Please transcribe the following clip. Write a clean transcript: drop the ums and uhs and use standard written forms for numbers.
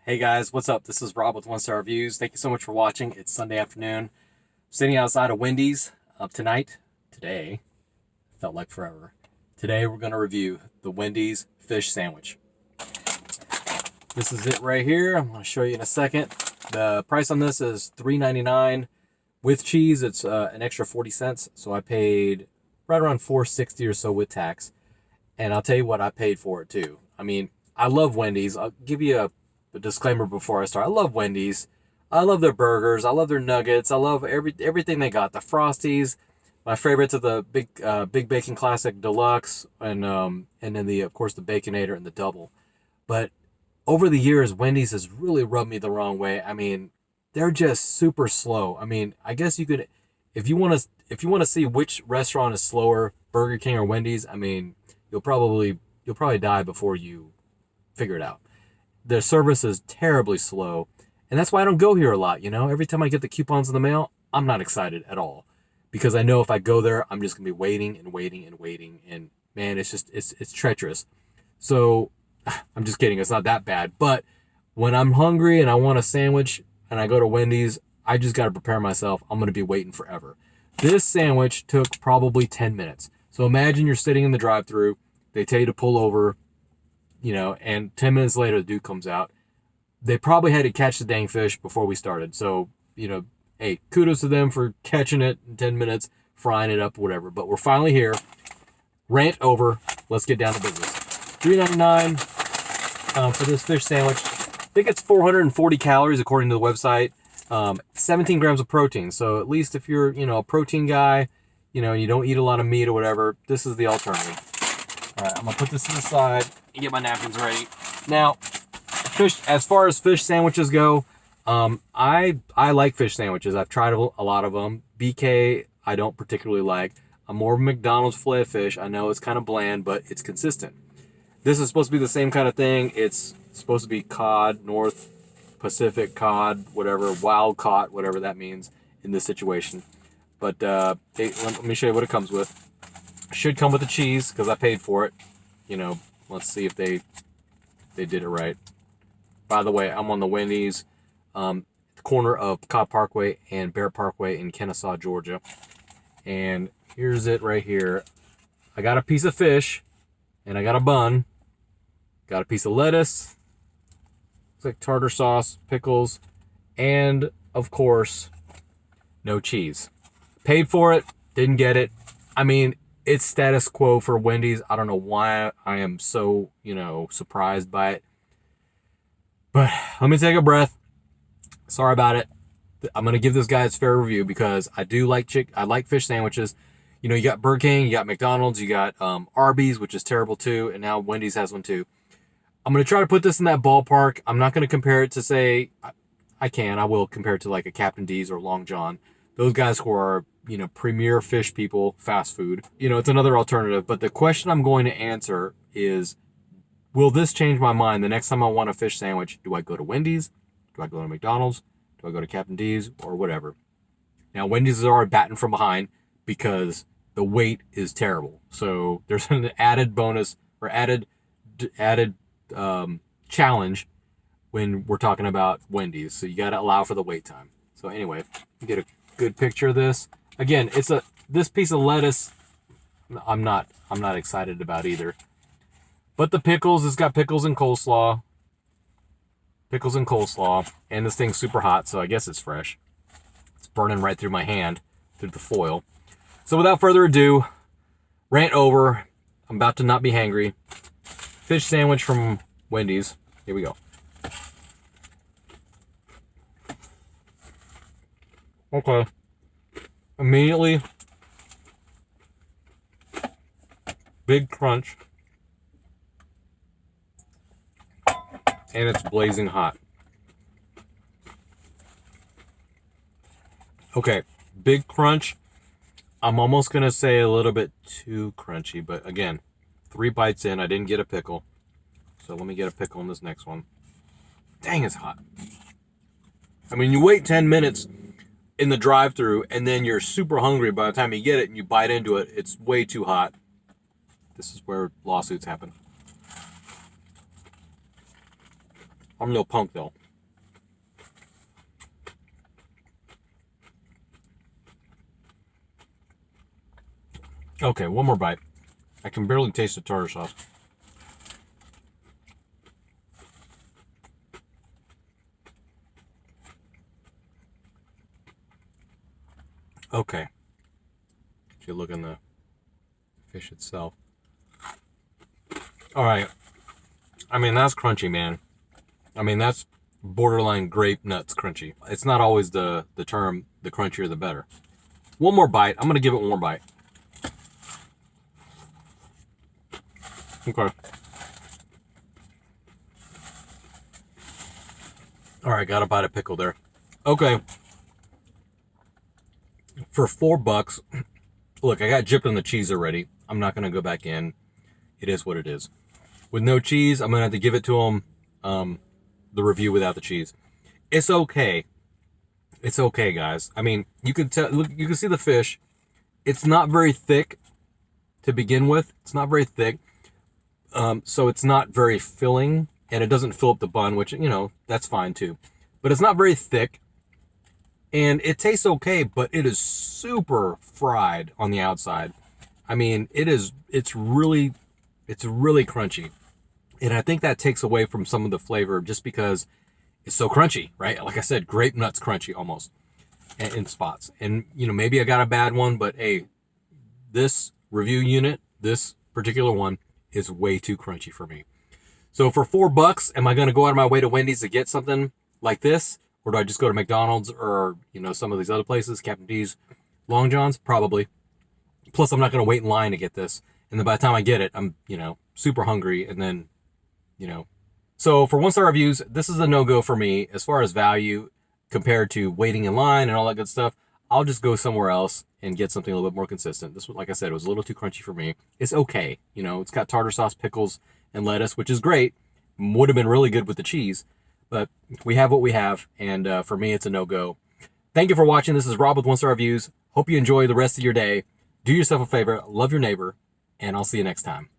Hey guys, what's up? This is Rob with Wonstar Reviews. Thank you so much for watching. It's Sunday afternoon. I'm sitting outside of Wendy's today. Felt like forever. Today we're going to review the Wendy's fish sandwich. This is it right here. I'm going to show you in a second. The price on this is $3.99. With cheese, it's an extra 40 cents. So I paid right around $4.60 or so with tax. And I'll tell you what, I paid for it too. I mean, I love Wendy's. I'll give you a disclaimer before I start. I love Wendy's. I love their burgers. I love their nuggets. I love everything they got. The frosties. My favorites are the Big Bacon Classic Deluxe, and then of course the Baconator and the Double. But over the years, Wendy's has really rubbed me the wrong way. I mean, they're just super slow. I mean, I guess you could, if you want to see which restaurant is slower, Burger King or Wendy's. I mean, you'll probably die before you figure it out. Their service is terribly slow, and that's why I don't go here a lot. Every time I get the coupons in the mail, I'm not excited at all, because I know if I go there, I'm just gonna be waiting and waiting and waiting, and man, it's treacherous. So I'm just kidding. It's not that bad, but when I'm hungry and I want a sandwich and I go to Wendy's, I just got to prepare myself. I'm gonna be waiting forever. This sandwich took probably 10 minutes. So imagine you're sitting in the drive-thru. They tell you to pull over, and 10 minutes later, the dude comes out. They probably had to catch the dang fish before we started. So, hey, kudos to them for catching it in 10 minutes, frying it up, whatever. But we're finally here. Rant over. Let's get down to business. $3.99 for this fish sandwich. I think it's 440 calories according to the website. 17 grams of protein. So at least if you're, a protein guy, and you don't eat a lot of meat or whatever, this is the alternative. All right, I'm going to put this to the side and get my napkins ready. Now, as far as fish sandwiches go, I like fish sandwiches. I've tried a lot of them. BK, I don't particularly like. I'm more of a McDonald's filet fish. I know it's kind of bland, but it's consistent. This is supposed to be the same kind of thing. It's supposed to be cod, North Pacific cod, whatever, wild caught, whatever that means in this situation. But let me show you what it comes with. Should come with the cheese because I paid for it. Let's see if they did it right. By the way, I'm on the Wendy's, the corner of Cobb Parkway and Bear Parkway in Kennesaw, Georgia. And here's it right here. I got a piece of fish, and I got a bun. Got a piece of lettuce. Looks like tartar sauce, pickles, and of course, no cheese. Paid for it, didn't get it. I mean, it's status quo for Wendy's. I don't know why I am so, surprised by it. But let me take a breath. Sorry about it. I'm going to give this guy its fair review because I do like I like fish sandwiches. You got Burger King, you got McDonald's, you got Arby's, which is terrible too, and now Wendy's has one too. I'm going to try to put this in that ballpark. I'm not going to compare it to, say, I will compare it to like a Captain D's or Long John. Those guys who are, premier fish people, fast food. It's another alternative. But the question I'm going to answer is, will this change my mind the next time I want a fish sandwich? Do I go to Wendy's? Do I go to McDonald's? Do I go to Captain D's? Or whatever? Now, Wendy's is already batting from behind because the wait is terrible. So there's an added bonus or added challenge when we're talking about Wendy's. So you got to allow for the wait time. So anyway, you get a good picture of this. Again, this piece of lettuce I'm not excited about either. But the pickles, it's got pickles and coleslaw. And this thing's super hot, so I guess it's fresh. It's burning right through my hand, through the foil. So without further ado, rant over. I'm about to not be hangry. Fish sandwich from Wendy's. Here we go. Okay. Immediately, big crunch. And it's blazing hot. Okay, big crunch. I'm almost going to say a little bit too crunchy, but again, 3 bites in, I didn't get a pickle. So let me get a pickle in this next one. Dang, it's hot. I mean, you wait 10 minutes in the drive-thru, and then you're super hungry by the time you get it and you bite into it. It's way too hot. This is where lawsuits happen. I'm no punk though. Okay, one more bite. I can barely taste the tartar sauce. Okay. If you look in the fish itself. All right. I mean, that's crunchy, man. I mean, that's borderline grape nuts crunchy. It's not always the term, the crunchier the better. One more bite. I'm going to give it one more bite. Okay. All right, got a bite of pickle there. Okay. For $4, look, I got gypped on the cheese already. I'm not going to go back in. It is what it is. With no cheese, I'm going to have to give it to them, the review without the cheese. It's okay. It's okay, guys. I mean, you can tell, look, you can see the fish. It's not very thick to begin with. It's not very thick. So it's not very filling, and it doesn't fill up the bun, which, you know, that's fine too. But it's not very thick, and it tastes okay, but it is super fried on the outside. I mean, it's really crunchy. And I think that takes away from some of the flavor just because it's so crunchy, right? Like I said, grape nuts crunchy almost in spots. And, you know, maybe I got a bad one, but hey, this review unit, this particular one is way too crunchy for me. So for $4, am I going to go out of my way to Wendy's to get something like this? Or do I just go to McDonald's or, you know, some of these other places, Captain D's, Long John's? Probably. Plus, I'm not going to wait in line to get this. And then by the time I get it, I'm, you know, super hungry. And then, you know. So for Wonstar Reviews, this is a no-go for me as far as value compared to waiting in line and all that good stuff. I'll just go somewhere else and get something a little bit more consistent. This one, like I said, it was a little too crunchy for me. It's okay. You know, it's got tartar sauce, pickles, and lettuce, which is great. Would have been really good with the cheese. But we have what we have, and for me, it's a no-go. Thank you for watching. This is Rob with Wonstar Reviews. Hope you enjoy the rest of your day. Do yourself a favor, love your neighbor, and I'll see you next time.